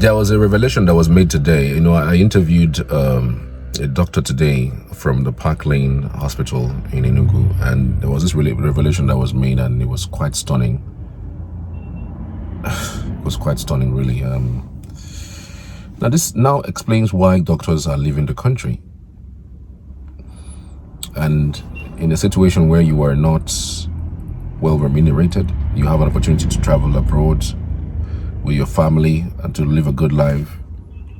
There was a revelation that was made today. I interviewed a doctor today from the Park Lane Hospital in Enugu, and there was this revelation that was made, and it was quite stunning. It was quite stunning, really. Now, this now explains why doctors are leaving the country. And in a situation where you are not well remunerated, you have an opportunity to travel abroad with your family and to live a good life,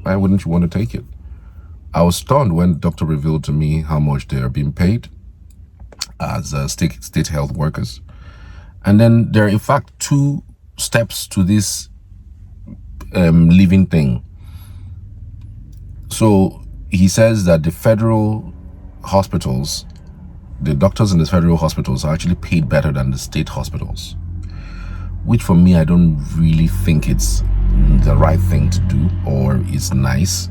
why wouldn't you want to take it? I was stunned when the doctor revealed to me how much they are being paid as state health workers. And then there are in fact two steps to this living thing. So he says that the federal hospitals, the doctors in the federal hospitals are actually paid better than the state hospitals, which for me, I don't really think it's the right thing to do or it's nice.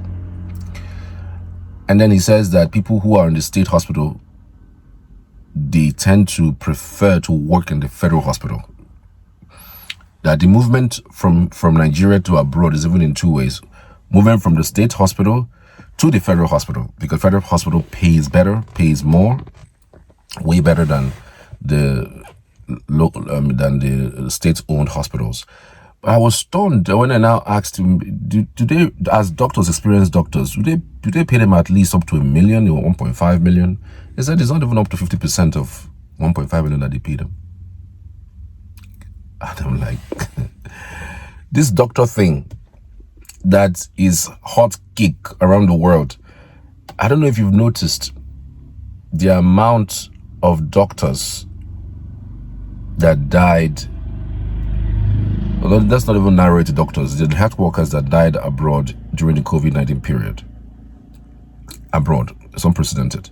And then he says that people who are in the state hospital, they tend to prefer to work in the federal hospital. That the movement from Nigeria to abroad is even in two ways. Moving from the state hospital to the federal hospital, because federal hospital pays better, pays more, way better than the local than the state-owned hospitals. I was stunned when I now asked him, do they, as doctors, experienced doctors, do they pay them at least up to $1 million or 1.5 million? He said it's not even up to 50% of 1.5 million that they pay them. And I'm like, this doctor thing that is hot cake around the world. I don't know if you've noticed the amount of doctors that died. Although that's not even narrowed to doctors, the health workers that died abroad during the COVID-19 period. Abroad, it's unprecedented.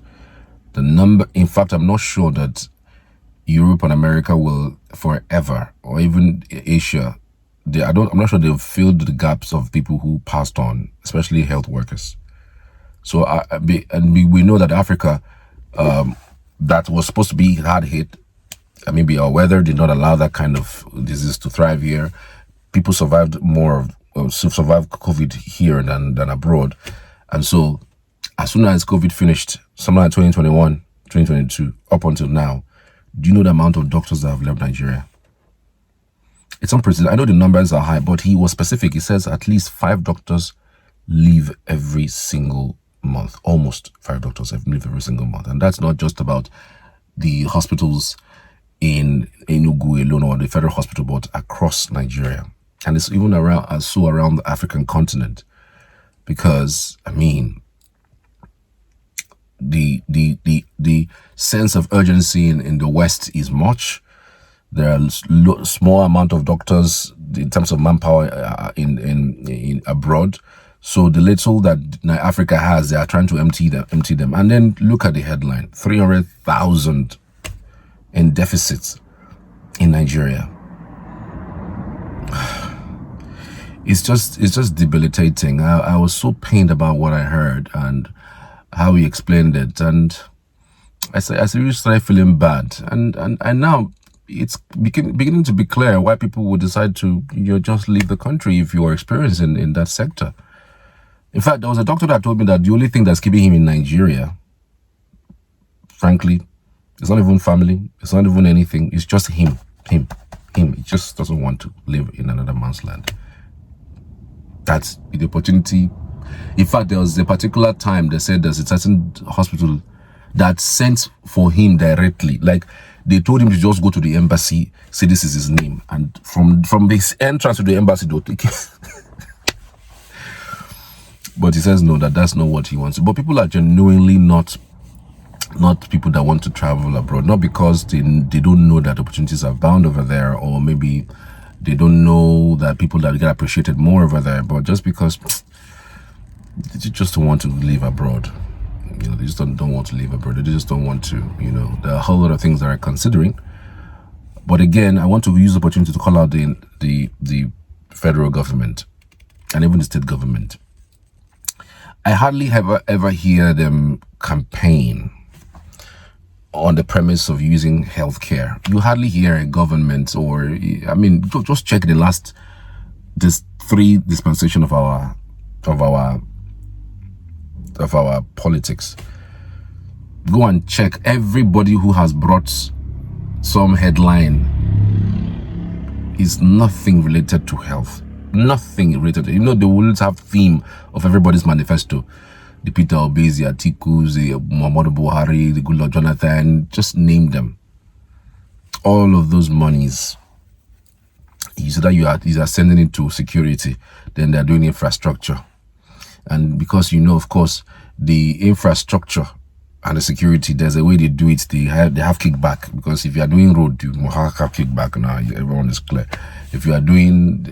The number, in fact, I'm not sure that Europe and America will forever, or even Asia, I'm not sure they've filled the gaps of people who passed on, especially health workers. So, we know that Africa, that was supposed to be hard hit. Maybe our weather did not allow that kind of disease to thrive here. People survived survived COVID here than abroad. And so as soon as COVID finished, somewhere in 2021, 2022, up until now, do you know the amount of doctors that have left Nigeria? It's unprecedented. I know the numbers are high, but he was specific. He says at least 5 doctors leave every single month. Almost 5 doctors have leave every single month. And that's not just about the hospitals in Enugu alone or the federal hospital, but across Nigeria. And it's even around the African continent. Because, the sense of urgency in the West is much. There are small amount of doctors in terms of manpower in abroad. So the little that Africa has, they are trying to empty them. And then look at the headline: 300,000 in deficits in Nigeria. It's just debilitating. I was so pained about what I heard and how he explained it, and I seriously started feeling bad. And now it's beginning to be clear why people would decide to just leave the country if you are experienced in that sector. In fact, there was a doctor that told me that the only thing that's keeping him in Nigeria, frankly, it's not even family, it's not even anything, it's just him. He just doesn't want to live in another man's land. That's the opportunity. In fact, there was a particular time they said there's a certain hospital that sent for him directly. Like, they told him to just go to the embassy, say this is his name, and from his entrance to the embassy, they'll take it. But he says no, that's not what he wants. But people are genuinely not people that want to travel abroad, not because they don't know that opportunities are bound over there, or maybe they don't know that people that get appreciated more over there, but just because they just don't want to live abroad. They just don't want to live abroad. They just don't want to, there are a whole lot of things that are considering. But again, I want to use the opportunity to call out the federal government and even the state government. I hardly ever hear them campaign on the premise of using healthcare. You hardly hear a government, or just check the this three dispensation of our politics. Go and check everybody who has brought some headline is nothing related to health. Nothing related. You know, they will have theme of everybody's manifesto. The Peter Obi, the Atiku, the Muhammadu Buhari, the Goodluck Jonathan, just name them. All of those monies, either you are sending it to security, then they're doing infrastructure. And because you know, of course, the infrastructure and the security, there's a way they do it. They have kickback, because if you are doing road, you have kickback. Now everyone is clear. If you are doing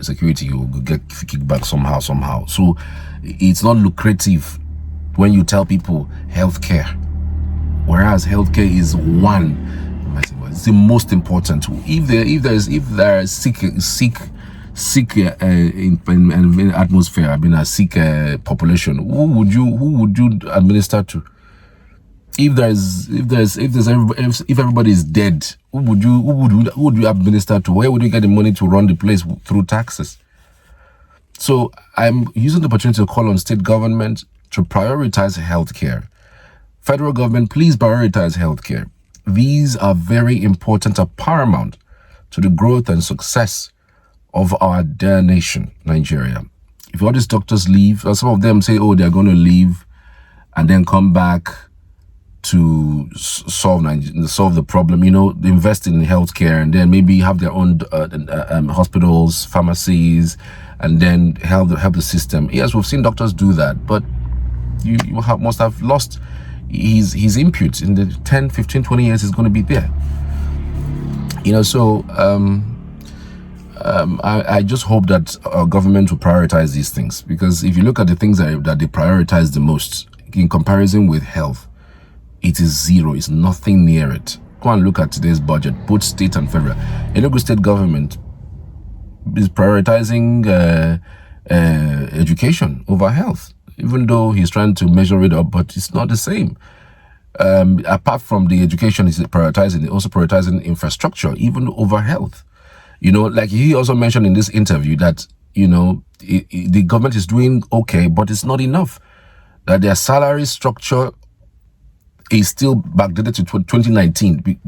security, you will get kickback somehow. So it's not lucrative when you tell people healthcare, whereas healthcare is it's the most important. If there is sick in atmosphere, a sick population, who would you administer to? If everybody is dead, who would you administer to? Where would you get the money to run the place? Through taxes. So I'm using the opportunity to call on state government to prioritize healthcare. Federal government, please prioritize healthcare. These are very important and paramount to the growth and success of our dear nation, Nigeria. If all these doctors leave, or some of them say, oh, they're going to leave and then come back to solve the problem, you know, invest in healthcare and then maybe have their own hospitals, pharmacies, and then help the system. Yes, we've seen doctors do that, but you must have lost his input in the 10, 15, 20 years is going to be there. You know, so I just hope that our government will prioritize these things, because if you look at the things that they prioritize the most in comparison with health, it is zero. It's nothing near it. Go and look at today's budget, both state and federal. Enugu State government is prioritizing education over health, even though he's trying to measure it up, but it's not the same. Apart from the education, he's also prioritizing infrastructure, even over health. You know, like he also mentioned in this interview that, you know, the government is doing okay, but it's not enough. That their salary structure is still backdated to 2019.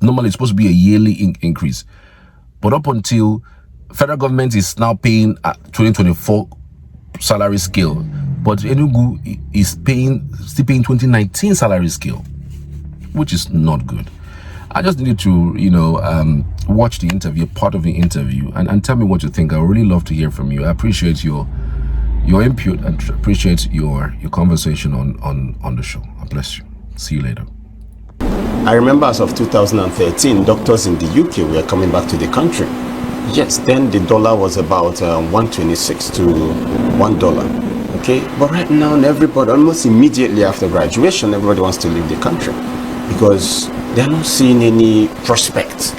Normally, it's supposed to be a yearly increase. But up until federal government is now paying at 2024 salary scale, but Enugu is still paying 2019 salary scale, which is not good. I just needed to, you know, watch the interview, part of the interview, and tell me what you think. I would really love to hear from you. I appreciate your input and appreciate your conversation on the show. God bless you. See you later. I remember as of 2013, doctors in the UK were coming back to the country. Yes, then the dollar was about 126 to $1. Okay, but right now, everybody, almost immediately after graduation, everybody wants to leave the country because they're not seeing any prospect.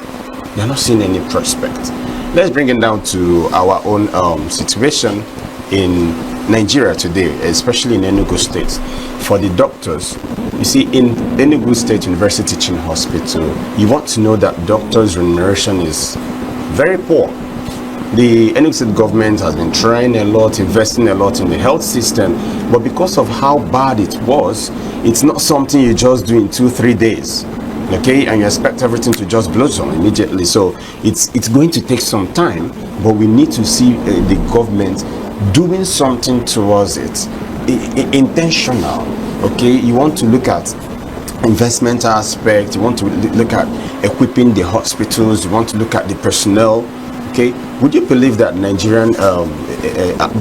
Let's bring it down to our own situation in Nigeria today, especially in Enugu State. For the doctors, you see, in Enugu State University Teaching Hospital, you want to know that doctors' remuneration is very poor. The Enugu State government has been trying a lot, investing a lot in the health system, but because of how bad it was, it's not something you just do in 2-3 days. Okay, and you expect everything to just blossom immediately. So it's going to take some time, but we need to see the government doing something towards it, intentional. Okay, you want to look at investment aspect, you want to look at equipping the hospitals, you want to look at the personnel. Okay, would you believe that Nigerian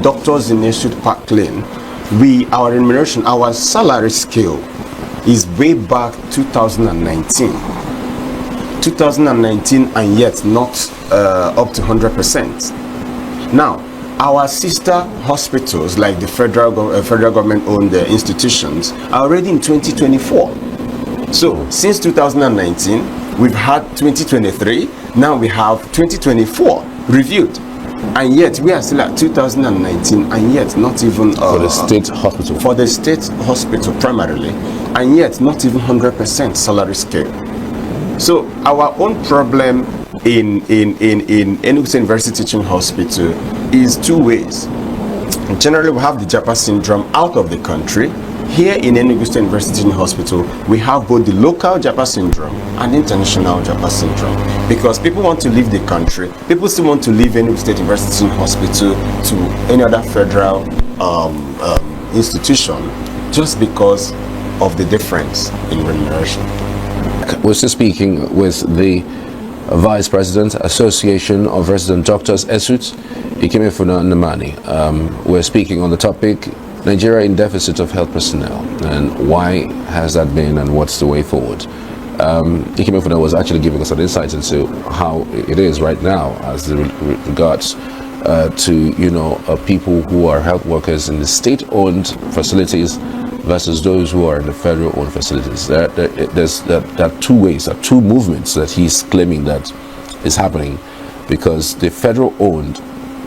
doctors in Institute Park Lane, our remuneration, our salary scale is way back 2019, and yet not up to 100%. Now, our sister hospitals, like the federal government-owned institutions, are already in 2024. So, since 2019, we've had 2023, now we have 2024 reviewed. And yet, we are still at 2019, and yet not even... for the state hospital. For the state hospital, primarily. And yet, not even 100% salary scale. So, our own problem in Enugu State University Teaching Hospital is two ways. Generally, we have the Japa syndrome out of the country. Here in Enugu State University Teaching Hospital, we have both the local Japa syndrome and international Japa syndrome, because people want to leave the country. People still want to leave Enugu State University Teaching Hospital to any other federal institution just because of the difference in remuneration. We're still speaking with the Vice President, Association of Resident Doctors, ESUT, Ikemefuna Namani. We're speaking on the topic, Nigeria in deficit of health personnel, and why has that been and what's the way forward. Ikemefuna was actually giving us an insight into how it is right now as regards to people who are health workers in the state-owned facilities versus those who are in the federal-owned facilities. There are two ways, two movements that he's claiming that is happening, because the federal-owned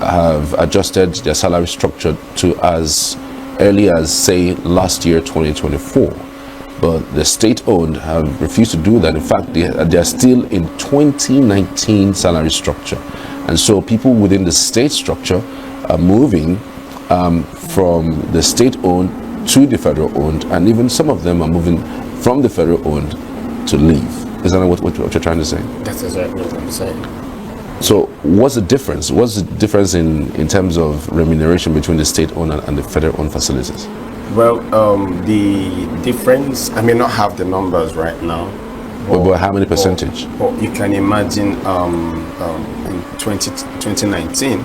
have adjusted their salary structure to as early as, say, last year, 2024. But the state-owned have refused to do that. In fact, they are still in 2019 salary structure. And so people within the state structure are moving from the state-owned to the federal-owned, and even some of them are moving from the federal-owned to leave. Is that what you're trying to say? That's exactly what I'm saying. So what's the difference? What's the difference in terms of remuneration between the state-owned and the federal-owned facilities? Well, the difference, I may not have the numbers right now. But how many percentage? But you can imagine in 2019,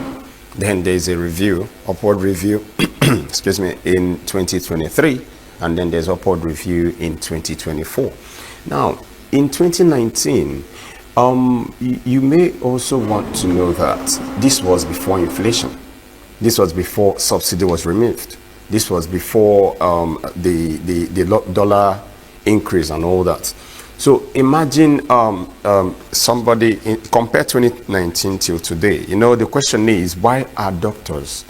then there's a review, upward review, excuse me, in 2023, and then there's upward review in 2024. Now, in 2019, you may also want to know that this was before inflation. This was before subsidy was removed. This was before the dollar increase and all that. So imagine somebody, compare 2019 till today. The question is, why are doctors,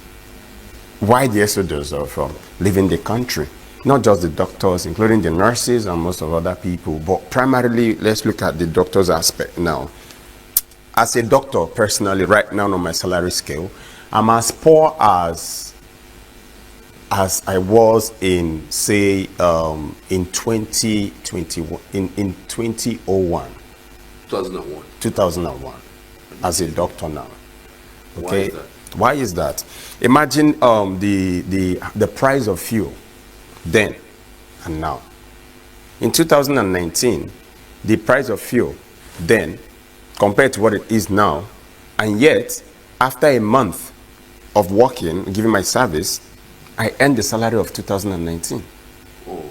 why the exodus of leaving the country? Not just the doctors, including the nurses and most of other people, but primarily, let's look at the doctors aspect now. As a doctor, personally, right now on my salary scale, I'm as poor as I was in, say, in 2021, in 2001. 2001, as a doctor now. Okay. Why is that? Imagine the price of fuel then and now. In 2019, the price of fuel then compared to what it is now, and yet after a month of working, giving my service, I earned the salary of 2019. Oh.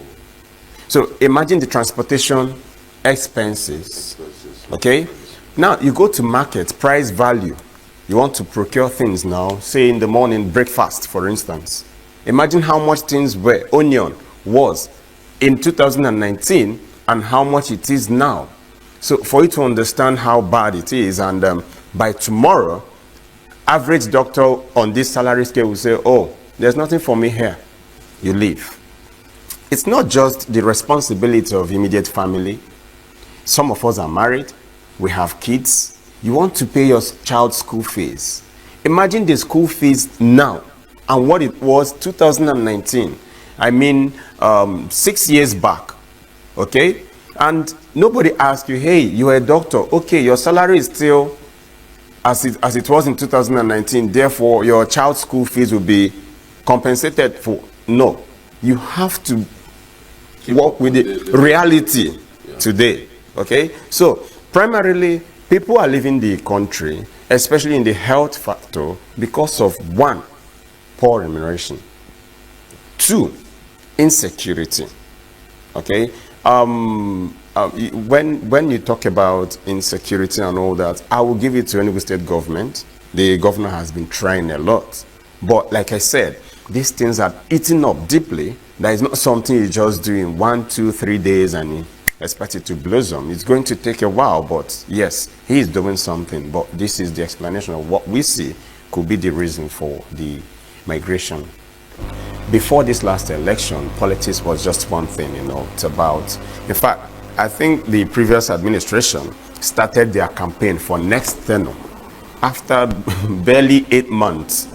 So imagine the transportation expenses. Okay? Now you go to market, price value. You want to procure things now, say in the morning, breakfast, for instance. Imagine how much things were, onion was in 2019 and how much it is now. So for you to understand how bad it is, and by tomorrow, average doctor on this salary scale will say, oh, there's nothing for me here. You leave. It's not just the responsibility of immediate family. Some of us are married. We have kids. You want to pay your child's school fees. Imagine the school fees now and what it was 2019. I mean, 6 years back. Okay? And nobody asked you, hey, you're a doctor. Okay, your salary is still as it was in 2019. Therefore, your child's school fees will be compensated for. No, you have to work with the reality today. Okay, so primarily people are leaving the country, especially in the health factor, because of one, poor remuneration, two, insecurity. Okay, when you talk about insecurity and all that, I will give it to Enugu State government. The governor has been trying a lot, but like I said, these things are eating up deeply. That is not something you just do in 1, 2, 3 days and you expect it to blossom. It's going to take a while, but yes, he is doing something. But this is the explanation of what we see could be the reason for the migration. Before this last election, politics was just one thing, it's about, in fact, I think the previous administration started their campaign for next tenure after barely 8 months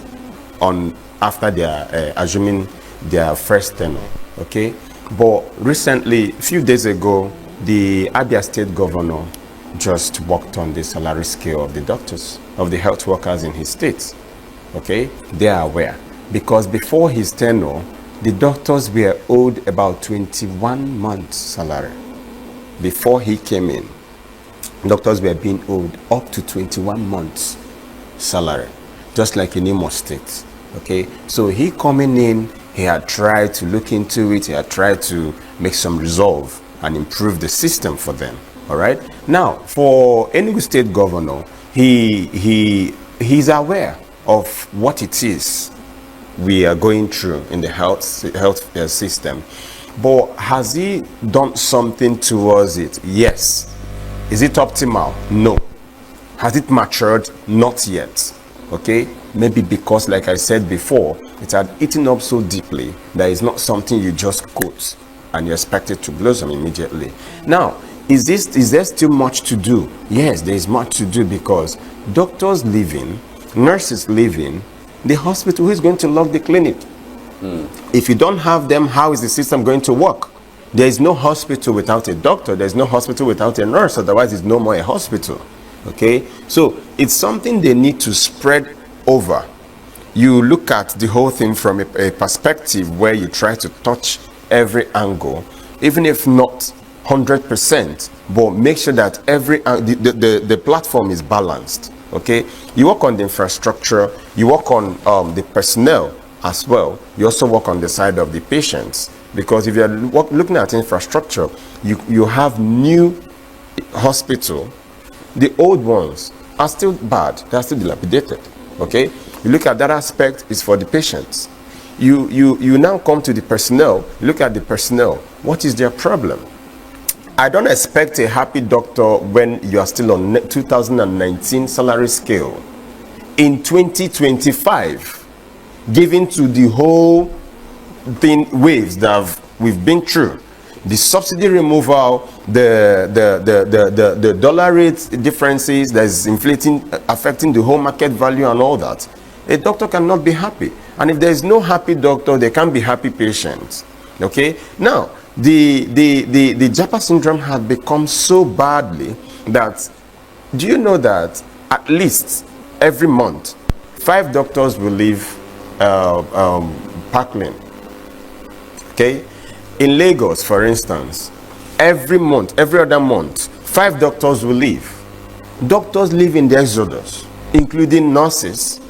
after their assuming their first tenure. Okay, but recently, a few days ago, the Abia State governor just worked on the salary scale of the doctors, of the health workers in his state. Okay, they are aware, because before his tenure, the doctors were owed about 21 months salary. Before he came in, doctors were being owed up to 21 months salary, just like in Enugu State. Okay, so he coming in, he had tried to look into it, he had tried to make some resolve and improve the system for them. All right, now for Enugu State governor, he's aware of what it is we are going through in the health system, but has he done something towards it? Yes. Is it optimal? No. Has it matured? Not yet. Okay, maybe because, like I said before, it had eaten up so deeply that it's not something you just quote and you expect it to blossom immediately. Now, is there still much to do? Yes, there is much to do, because doctors leaving, nurses leaving, the hospital, who is going to lock the clinic? If you don't have them, how is the system going to work? There is no hospital without a doctor. There's no hospital without a nurse. Otherwise, it's no more a hospital. Okay, so it's something they need to spread over. You look at the whole thing from a perspective where you try to touch every angle, even if not 100%, but make sure that the platform is balanced. Okay, you work on the infrastructure, you work on the personnel as well. You also work on the side of the patients, because if you're looking at infrastructure, you have new hospital. The old ones are still bad, they are still dilapidated. Okay, you look at that aspect, is for the patients. You now come to the personnel, look at the personnel. What is their problem? I don't expect a happy doctor when you are still on 2019 salary scale. In 2025, given to the whole thing, waves that we've been through, the subsidy removal, the dollar rate differences that is inflating, affecting the whole market value and all that, a doctor cannot be happy. And if there is no happy doctor, there can't be happy patients. Okay, now the Japa syndrome had become so badly that, do you know that at least every month 5 doctors will leave Parkland? Okay, in Lagos, for instance, every other month 5 doctors will leave. Doctors live in the exodus, including nurses.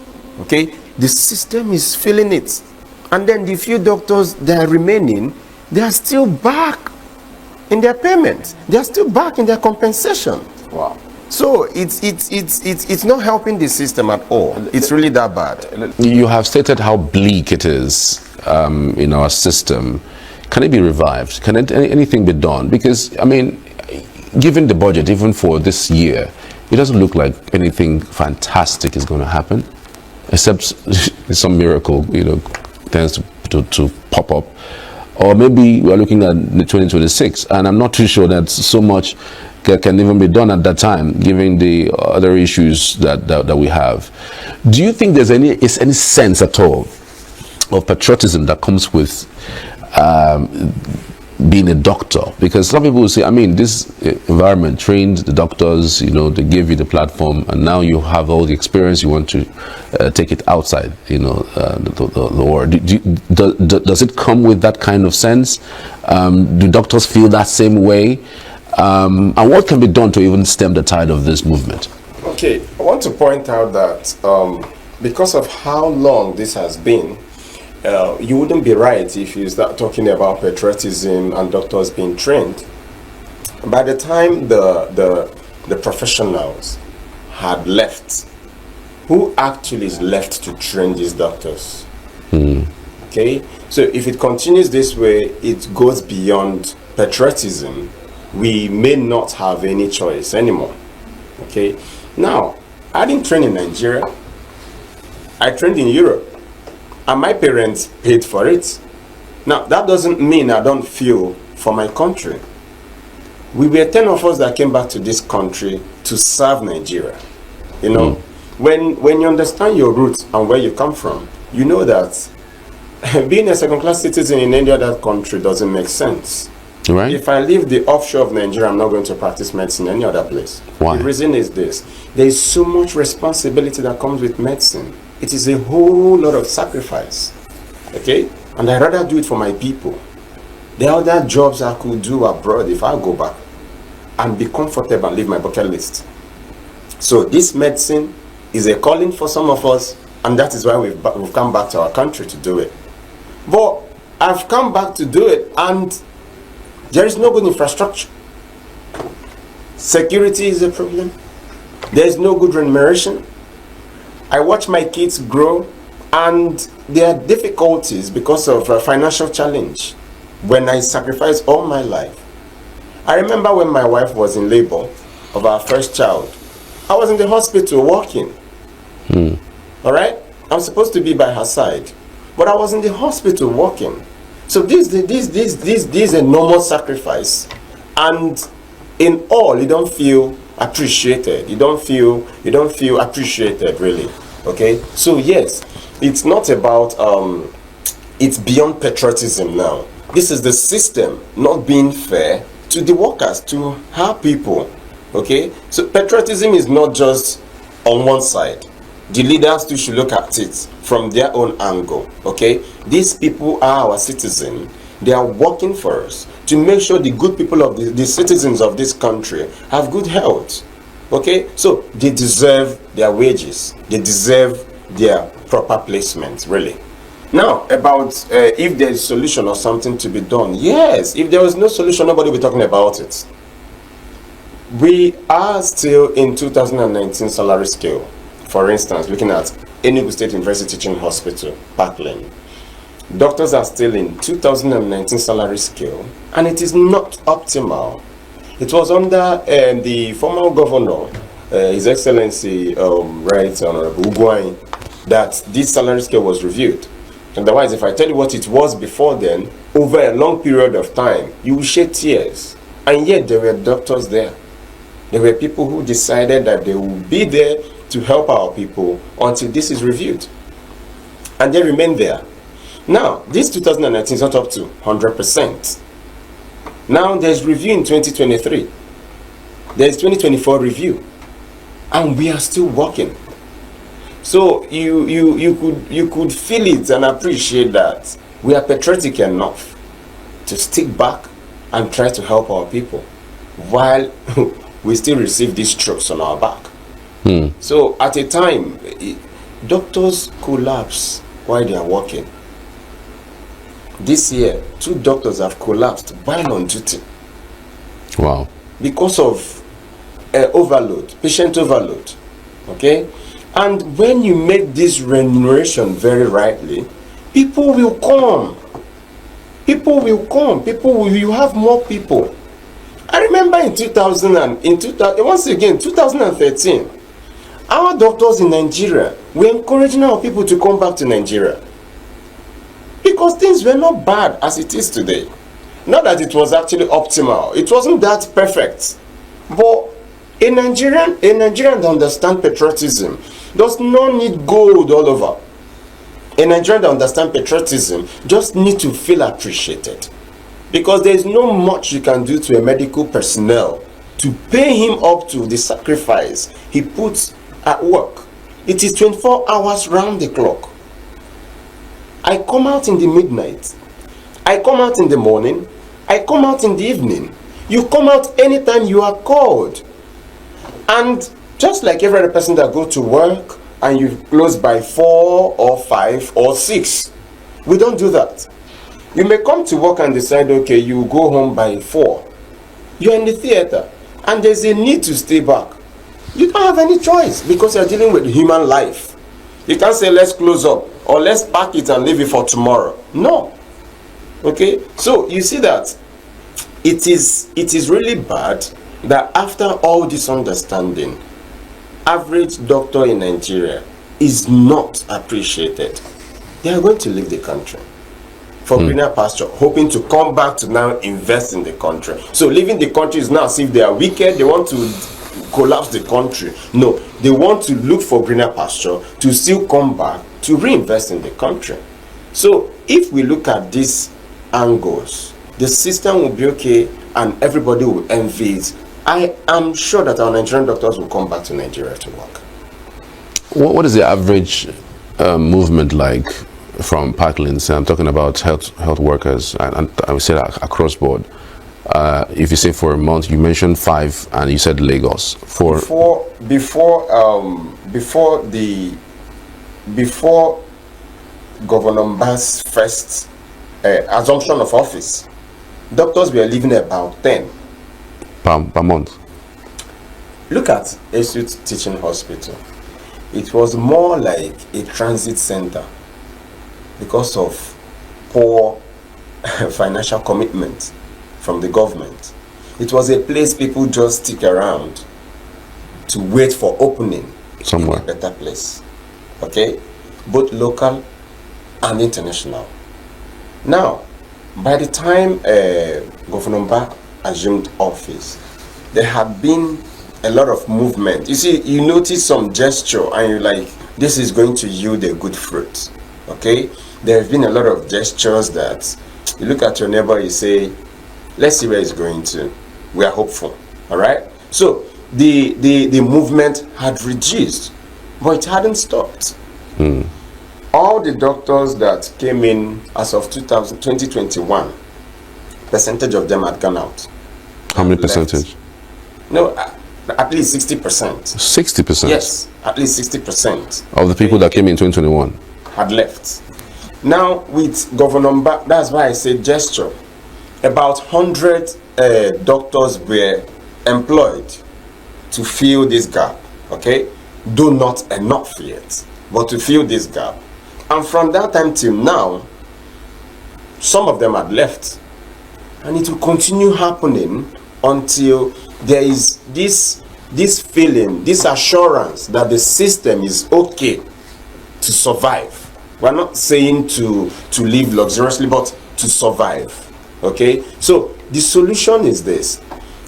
Okay, the system is feeling it, and then the few doctors that are remaining, they are still back in their payments, they are still back in their compensation. Wow. So it's not helping the system at all. It's really that bad. You have stated how bleak it is in our system. Can it be revived? Can anything be done? Because, I mean, given the budget, even for this year, it doesn't look like anything fantastic is going to happen, except some miracle, tends to pop up. Or maybe we're looking at 2026, and I'm not too sure that so much can even be done at that time, given the other issues that we have. Do you think there's any sense at all of patriotism that comes with being a doctor? Because some people will say, I mean, this environment trained the doctors, they give you the platform, and now you have all the experience, you want to take it outside, the world. Does it come with that kind of sense? Do doctors feel that same way? And what can be done to even stem the tide of this movement? Okay, I want to point out that because of how long this has been, you wouldn't be right if you start talking about patriotism and doctors being trained. By the time the professionals had left, who actually is left to train these doctors? Okay, so if it continues this way, it goes beyond patriotism. We may not have any choice anymore. Okay, now I didn't train in Nigeria, I trained in Europe, and my parents paid for it. Now that doesn't mean I don't feel for my country. We were 10 of us that came back to this country to serve Nigeria. You know, when you understand your roots and where you come from, you know that being a second-class citizen in any other country doesn't make sense. Right. If I leave the offshore of Nigeria, I'm not going to practice medicine any other place. Why? The reason is this. There is so much responsibility that comes with medicine. It is a whole lot of sacrifice. Okay? And I'd rather do it for my people. There are other jobs I could do abroad if I go back and be comfortable and leave my bucket list. So this medicine is a calling for some of us, and that is why we've come back to our country to do it. But I've come back to do it, and there is no good infrastructure. Security is a problem. There is no good remuneration. I watch my kids grow, and there are difficulties because of a financial challenge. When I sacrificed all my life, I remember when my wife was in labor of our first child, I was in the hospital working. All right? I'm supposed to be by her side, but I was in the hospital working. So this enormous sacrifice, and in all, you don't feel appreciated. You don't feel appreciated, really. Okay? So yes, it's not about it's beyond patriotism now. This is the system not being fair to the workers, to our people. Okay? So patriotism is not just on one side. The leaders too should look at it from their own angle. Okay? These people are our citizens. They are working for us to make sure the good people of the citizens of this country have good health. Okay? So they deserve their wages. They deserve their proper placement, really. Now, about if there is a solution or something to be done. Yes, if there was no solution, nobody will be talking about it. We are still in 2019 salary scale. For instance, looking at Enugu State University Teaching Hospital, Parkland. Doctors are still in 2019 salary scale, and it is not optimal. It was under the former governor, His Excellency Right Honorable Ugwuanyi, that this salary scale was reviewed. Otherwise, if I tell you what it was before then, over a long period of time, you will shed tears. And yet there were doctors there. There were people who decided that they will be there to help our people until this is reviewed. And they remain there. Now, this 2019 is not up to 100%. Now, there's review in 2023. There's 2024 review. And we are still working. So you could feel it and appreciate that we are patriotic enough to stick back and try to help our people while we still receive these strokes on our back. So at a time, doctors collapse while they are working. This year, 2 doctors have collapsed while on duty. Wow. Because of overload, patient overload. Okay? And when you make this remuneration very rightly, people will come. People will come. You have more people. I remember in 2013, our doctors in Nigeria were encouraging our people to come back to Nigeria. Because things were not bad as it is today. Not that it was actually optimal. It wasn't that perfect. But a Nigerian that understands patriotism does not need gold all over. A Nigerian that understands patriotism just need to feel appreciated. Because there is no much you can do to a medical personnel to pay him up to the sacrifice he puts at work. It is 24 hours round the clock. I come out in the midnight. I come out in the morning. I come out in the evening. You come out anytime you are called. And just like every other person that go to work and you close by 4 or 5 or 6, we don't do that. You may come to work and decide, okay, you go home by 4. You're in the theater and there's a need to stay back. You don't have any choice because you're dealing with human life. You can't say, let's close up or let's pack it and leave it for tomorrow. No. Okay? So you see that it is really bad that after all this understanding, average doctor in Nigeria is not appreciated. They are going to leave the country for greener pasture, hoping to come back to now invest in the country. So leaving the country is now as if they are wicked, they want to collapse the country. No, they want to look for greener pasture to still come back to reinvest in the country. So if we look at these angles, the system will be okay and everybody will envy it. I am sure that our Nigerian doctors will come back to Nigeria to work. What is the average movement like from Parklands? I'm talking about health workers, and I would say that across board. If you say for a month, you mentioned 5, and you said Lagos. Before Governor Mbah's first assumption of office, doctors were leaving about 10 per month. Look at Enugu Teaching Hospital. It was more like a transit center because of poor financial commitment from the government. It was a place people just stick around to wait for opening somewhere. In a better place. Okay? Both local and international. Now, by the time Governor Mbah assumed office, there had been a lot of movement. You see, you notice some gesture and you're like, this is going to yield a good fruit. Okay? There have been a lot of gestures that you look at your neighbor, you say, let's see where it's going to. We are hopeful. Alright? So the movement had reduced, but it hadn't stopped. All the doctors that came in as of 2021, percentage of them had gone out. How many percentage? No, at least 60%. 60%? Yes, at least 60%. Of the people that came in 2021? Had left. Now, with Governor Mbah, that's why I say gesture. About 100 doctors were employed to fill this gap, okay? Though not enough yet, but to fill this gap. And from that time till now, some of them had left. And it will continue happening until there is this feeling, this assurance that the system is okay to survive. We're not saying to live luxuriously, but to survive. Okay? So the solution is this.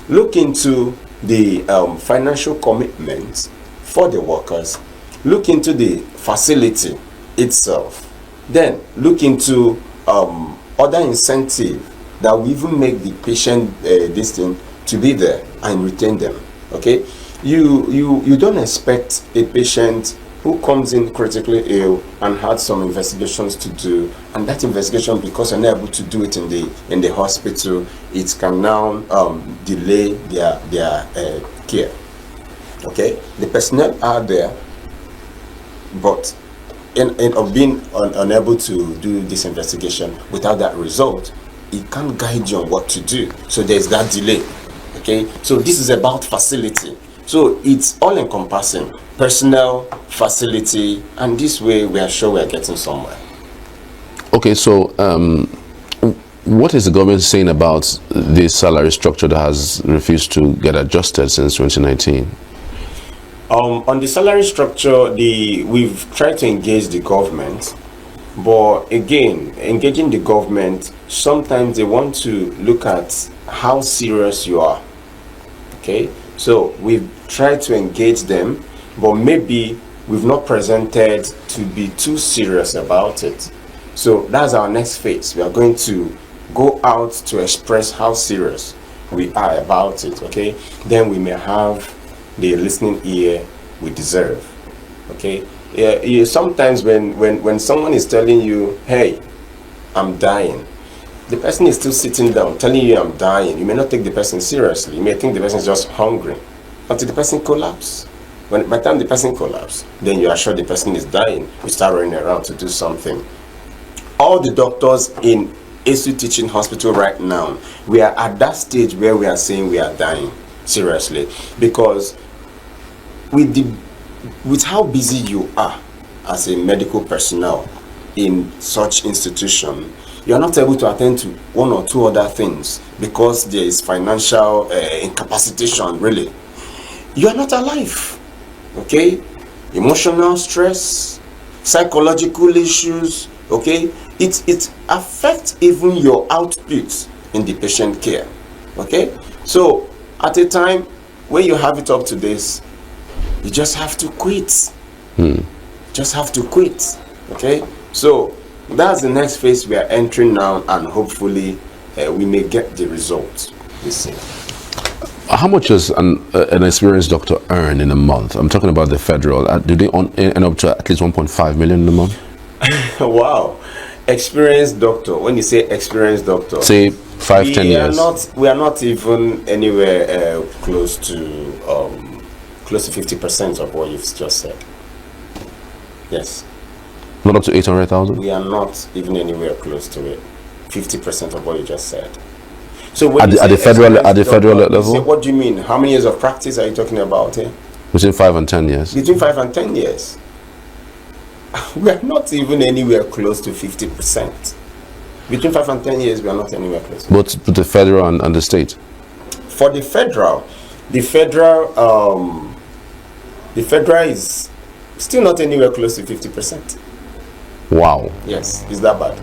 Look into the financial commitments for the workers. Look into the facility itself. Then look into other incentive that will even make the patient this thing to be there and retain them. Okay? You don't expect a patient who comes in critically ill and had some investigations to do, and that investigation, because you're not able to do it in the hospital, it can now delay their care. Okay, the personnel are there, but of being unable to do this investigation without that result, it can't guide you on what to do. So there's that delay. Okay, so this is about facility. So it's all encompassing: personnel, facility, and this way we are sure we are getting somewhere. Okay, so what is the government saying about this salary structure that has refused to get adjusted since 2019? On the salary structure, we've tried to engage the government, but again, engaging the government, sometimes they want to look at how serious you are. Okay, so we've tried to engage them, but maybe we've not presented to be too serious about it. So that's our next phase. We are going to go out to express how serious we are about it. Okay, then we may have the listening ear we deserve. Okay, yeah, sometimes when someone is telling you, hey, I'm dying, the person is still sitting down telling you I'm dying, you may not take the person seriously. You may think the person is just hungry until the person collapses. By the time the person collapses, then you are sure the person is dying. You start running around to do something. All the doctors in Enugu Teaching Hospital right now, we are at that stage where we are saying we are dying seriously, because with how busy you are as a medical personnel in such institution, you are not able to attend to one or two other things because there is financial incapacitation. Really, you are not alive. Okay, emotional stress, psychological issues. Okay, it affects even your output in the patient care. Okay, so at a time when you have it up to this, you just have to quit. Just have to quit. Okay, so that's the next phase we are entering now, and hopefully we may get the results we see. How much does an experienced doctor earn in a month? I'm talking about the federal. Do they end up to at least 1.5 million in a month? Wow, experienced doctor. When you say experienced doctor, Say 5-10 years. We are not even anywhere close to 50% of what you've just said. Yes. Not up to 800,000? We are not even anywhere close to it. 50% of what you just said. So when At the federal level? Say, what do you mean? How many years of practice are you talking about here? Between 5 and 10 years. Between 5 and 10 years. We are not even anywhere close to 50%. Between 5 and 10 years, we are not anywhere close. But to the federal and the state? For the federal is still not anywhere close to 50%. Wow. Yes, it's that bad.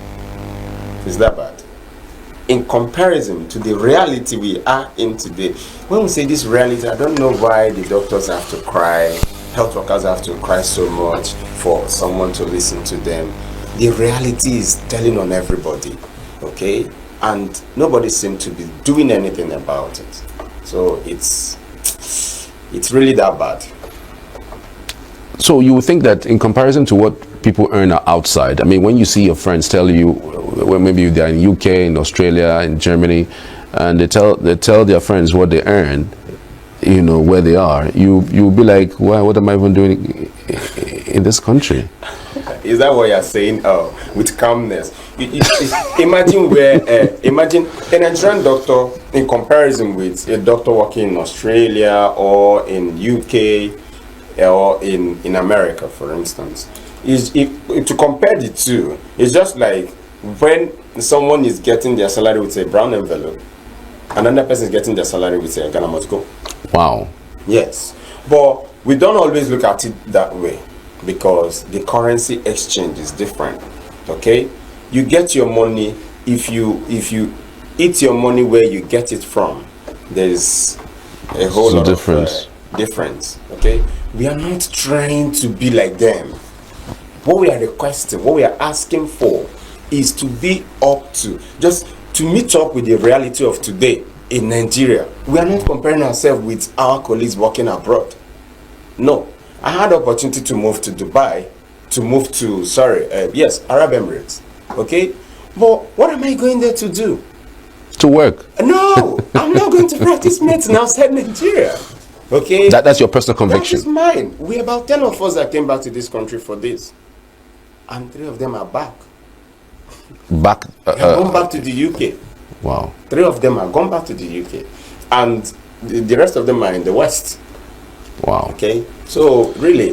It's that bad. In comparison to the reality we are in today, when we say this reality, I don't know why the doctors have to cry, health workers have to cry so much for someone to listen to them. The reality is telling on everybody, okay? And nobody seems to be doing anything about it. So it's really that bad. So you would think that in comparison to what people earn outside, I mean, when you see your friends tell you, well, maybe they're in UK, in Australia, in Germany, and they tell their friends what they earn, you know, where they are, you'll be like, well, what am I even doing in this country? Is that what you're saying? Oh, with calmness. Imagine imagine a Nigerian doctor in comparison with a doctor working in Australia or in UK or in America, for instance. To compare the two, it's just like when someone is getting their salary with a brown envelope, another person is getting their salary with a Ghana must go. Wow. Yes, but we don't always look at it that way because the currency exchange is different. Okay, you get your money if you eat your money where you get it from. There's a whole lot of difference. Okay, we are not trying to be like them. What we are requesting, what we are asking for, is to be up to just to meet up with the reality of today in Nigeria. We are not comparing ourselves with our colleagues working abroad. No, I had the opportunity to move to Dubai, Arab Emirates. Okay, but what am I going there to do? To work. No, I'm not going to practice medicine outside Nigeria. Okay, that's your personal conviction. That is mine. We about 10 of us that came back to this country for this, and 3 of them are back. Gone back to the UK. Wow. 3 of them are gone back to the UK, and the rest of them are in the West. Wow. Okay, so really,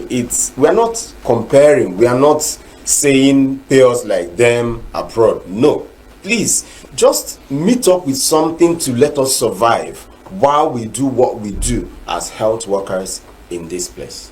we are not comparing. We are not saying pay us like them abroad. No, please just meet up with something to let us survive while we do what we do as health workers in this place.